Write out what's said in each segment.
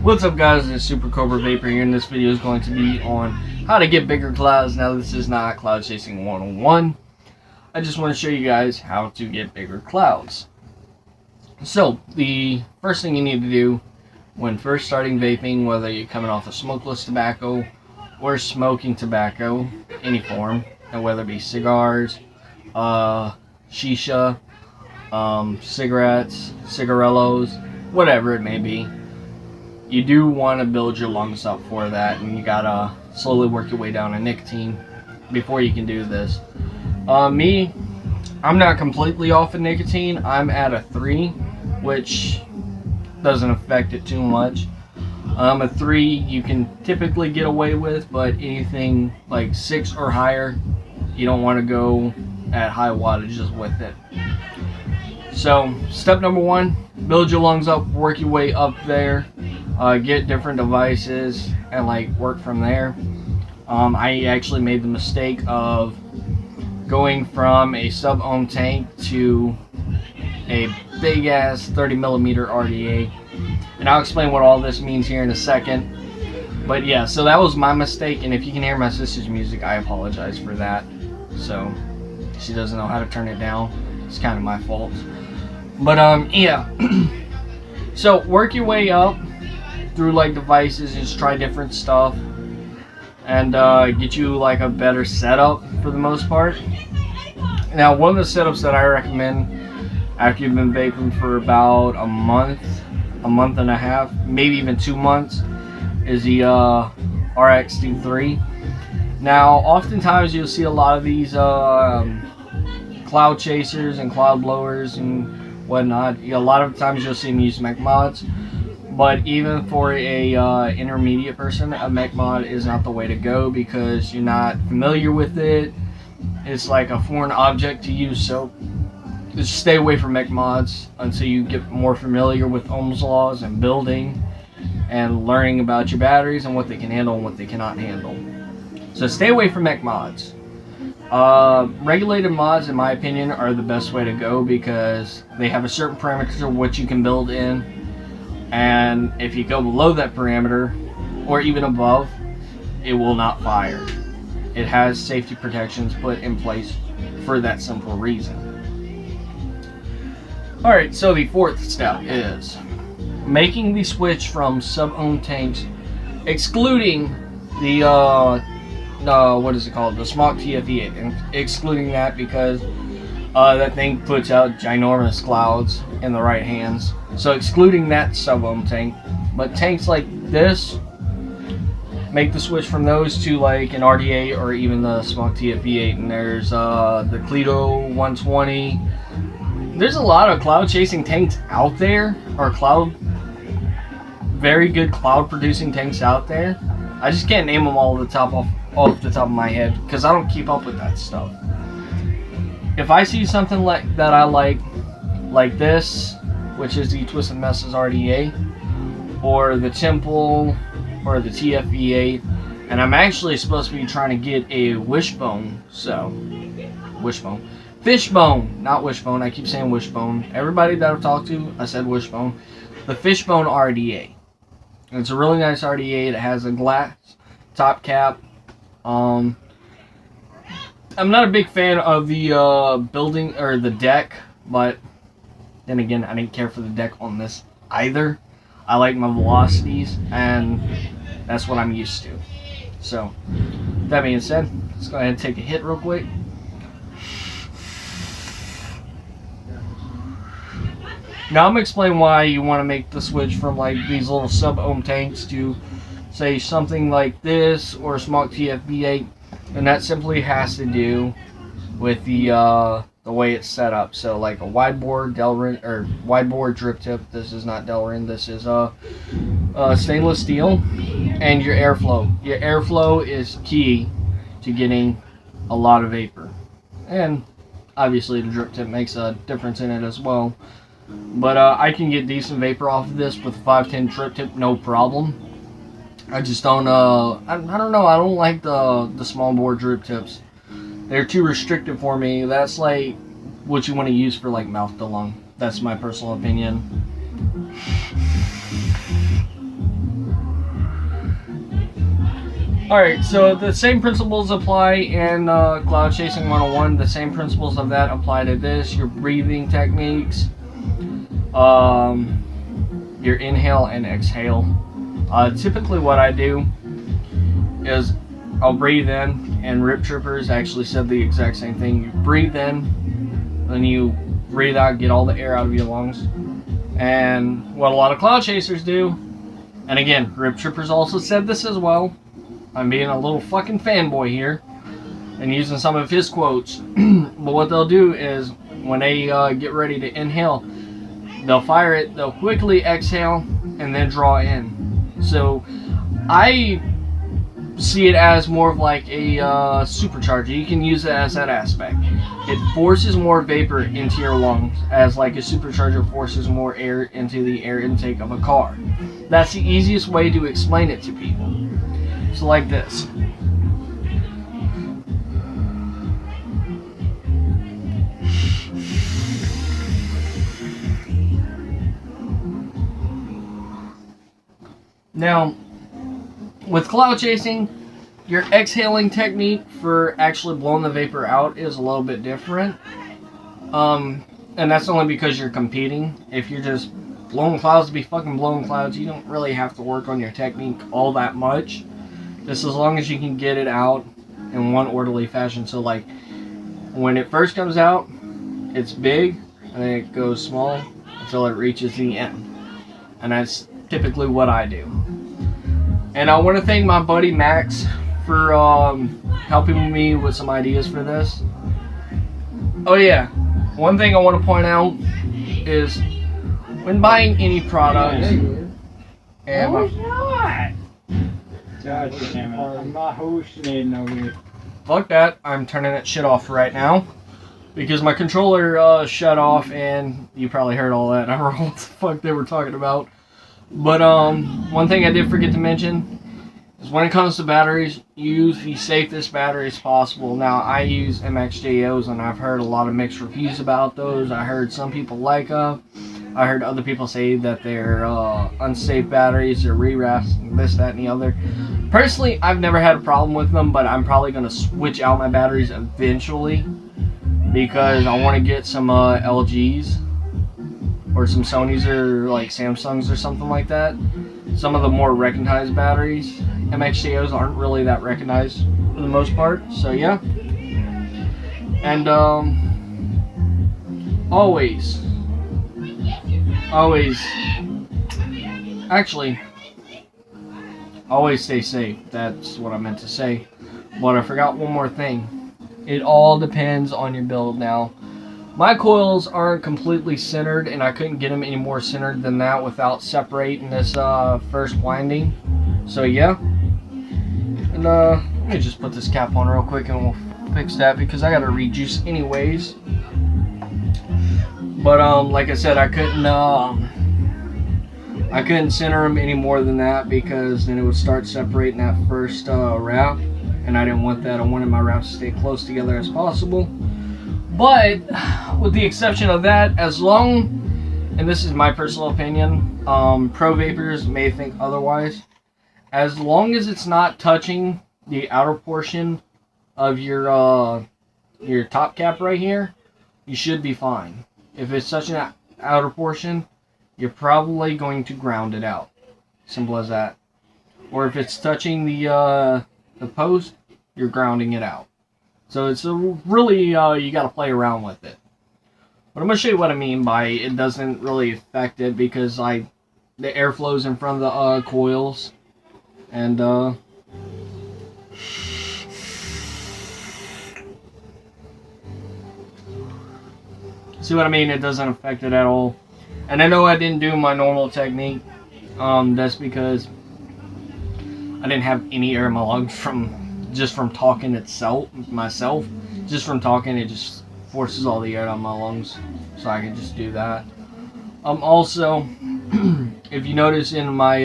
What's up, guys? It's Super Cobra Vapor here, and this video is going to be on how to get bigger clouds. Now, this is not Cloud Chasing 101. I just want to show you guys how to get bigger clouds. So, the first thing you need to do when first starting vaping, whether you're coming off of smokeless tobacco or smoking tobacco, any form, and whether it be cigars, shisha, cigarettes, cigarillos, whatever it may be, you do want to build your lungs up for that, and you gotta slowly work your way down to nicotine before you can do this. Me, I'm not completely off of nicotine. I'm at a 3, which doesn't affect it too much. A 3 you can typically get away with, but anything like 6 or higher, you don't want to go at high wattages with it. So, step number 1, build your lungs up, work your way up there. Get different devices and work from there. I actually made the mistake of going from a sub-ohm tank to a big ass 30mm RDA, and I'll explain what all this means here in a second. But yeah, so that was my mistake, and if you can hear my sister's music, I apologize for that. So she doesn't know how to turn it down. It's kind of my fault. But yeah. So work your way up through devices, just try different stuff, and get you a better setup for the most part. Now, one of the setups that I recommend after you've been vaping for about a month and a half, maybe even 2 months, is the RX-D3. Now, oftentimes you'll see a lot of these cloud chasers and cloud blowers and whatnot. A lot of times you'll see them use mech mods. But even for a intermediate person, a mech mod is not the way to go because you're not familiar with it. It's like a foreign object to you, so just stay away from mech mods until you get more familiar with Ohm's laws and building and learning about your batteries and what they can handle and what they cannot handle. So stay away from mech mods. Regulated mods, in my opinion, are the best way to go because they have a certain parameter of what you can build in. And if you go below that parameter, or even above, it will not fire. It has safety protections put in place for that simple reason. Alright, so the fourth step is making the switch from sub-ohm tanks, excluding the, what is it called? The Smok TFE8, and excluding that because that thing puts out ginormous clouds in the right hands. So excluding that sub-ohm tank, but tanks like this, make the switch from those to an RDA or even the Smok TFE8. And there's the Cledo 120. There's a lot of cloud chasing tanks out there, or very good cloud producing tanks out there. I just can't name them all off the top of my head because I don't keep up with that stuff. If I see something that I like this, which is the Twisted Messes RDA, or the Temple, or the TFE8, and I'm actually supposed to be trying to get a Wishbone, Fishbone, not Wishbone, I keep saying Wishbone. Everybody that I've talked to, I said Wishbone. The Fishbone RDA. And it's a really nice RDA. It has a glass top cap. I'm not a big fan of the building, or the deck, but then again, I didn't care for the deck on this either. I like my velocities, and that's what I'm used to. So, with that being said, let's go ahead and take a hit real quick. Now I'm going to explain why you want to make the switch from these little sub-ohm tanks to, say, something like this, or Smok TFE8, and that simply has to do with the way it's set up. So a wide bore Delrin, or wide bore drip tip. This is not Delrin. This is stainless steel, and your airflow. Your airflow is key to getting a lot of vapor, and obviously the drip tip makes a difference in it as well. But I can get decent vapor off of this with a 510 drip tip, no problem. I just don't I don't know. I don't like the small bore drip tips. They're too restrictive for me. That's what you want to use for like mouth to lung. That's my personal opinion. Alright, so the same principles apply in Cloud Chasing 101. The same principles of that apply to this. Your breathing techniques, your inhale and exhale. Typically what I do is I'll breathe in, and Rip Trippers actually said the exact same thing. You breathe in, then you breathe out, get all the air out of your lungs. And what a lot of Cloud Chasers do, and again, Rip Trippers also said this as well. I'm being a little fucking fanboy here and using some of his quotes. But what they'll do is when they get ready to inhale, they'll fire it, they'll quickly exhale, and then draw in. So I see it as more of like a supercharger. You can use it as that aspect. It forces more vapor into your lungs, as like a supercharger forces more air into the air intake of a car. That's the easiest way to explain it to people. So like this. Now, with Cloud Chasing, your exhaling technique for actually blowing the vapor out is a little bit different. And that's only because you're competing. If you're just blowing clouds to be fucking blowing clouds, you don't really have to work on your technique all that much. Just as long as you can get it out in one orderly fashion. So like, when it first comes out, it's big, and then it goes small until it reaches the end. And that's typically what I do. And I want to thank my buddy Max for helping me with some ideas for this. Oh yeah, one thing I want to point out is when buying any products, I'm not hallucinating over here. Fuck that, I'm turning that shit off right now because my controller shut off, and you probably heard all that. I don't know what the fuck they were talking about. But one thing I did forget to mention is when it comes to batteries, use the safest batteries possible. Now, I use MXJOs, and I've heard a lot of mixed reviews about those. I heard some people like them. I heard other people say that they're unsafe batteries, they're re-wraps, this, that, and the other. Personally, I've never had a problem with them, but I'm probably going to switch out my batteries eventually because I want to get some LGs or some Sonys or like Samsungs or something like that. Some of the more recognized batteries. MXJOs aren't really that recognized for the most part, so yeah. And always, actually, always stay safe. That's what I meant to say. But I forgot one more thing. It all depends on your build now. My coils aren't completely centered, and I couldn't get them any more centered than that without separating this first winding. So yeah. And let me just put this cap on real quick and we'll fix that because I gotta rejuice anyways. But like I said, I couldn't center them any more than that because then it would start separating that first wrap, and I didn't want that. I wanted my wraps to stay close together as possible. But with the exception of that, as long, and this is my personal opinion, pro vapors may think otherwise, as long as it's not touching the outer portion of your top cap right here, you should be fine. If it's touching that outer portion, you're probably going to ground it out. Simple as that. Or if it's touching the post, you're grounding it out. So it's really, you got to play around with it. But I'm going to show you what I mean by it doesn't really affect it because the air flows in front of the coils. And see what I mean? It doesn't affect it at all. And I know I didn't do my normal technique. That's because I didn't have any air in my lungs from talking myself. Just from talking, it just forces all the air out of my lungs. So I can just do that. Also, if you notice in my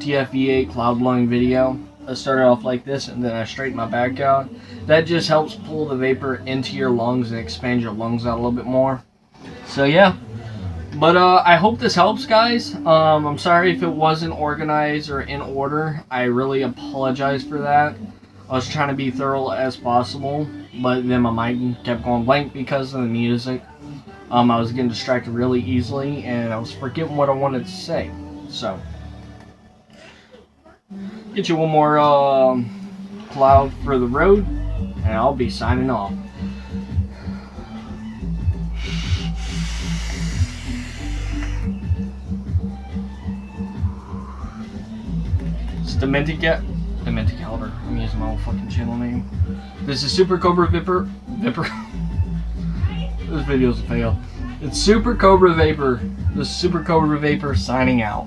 TFE8 cloud blowing video, I started off like this, and then I straighten my back out. That just helps pull the vapor into your lungs and expand your lungs out a little bit more. So yeah. But I hope this helps, guys. I'm sorry if it wasn't organized or in order. I really apologize for that. I was trying to be thorough as possible, but then my mind kept going blank because of the music. I was getting distracted really easily, and I was forgetting what I wanted to say. So, get you one more cloud for the road, and I'll be signing off. It's Demented Caliber. I'm using my old fucking channel name. This is Super Cobra Vapor. This video's a fail. It's Super Cobra Vapor. This is Super Cobra Vapor signing out.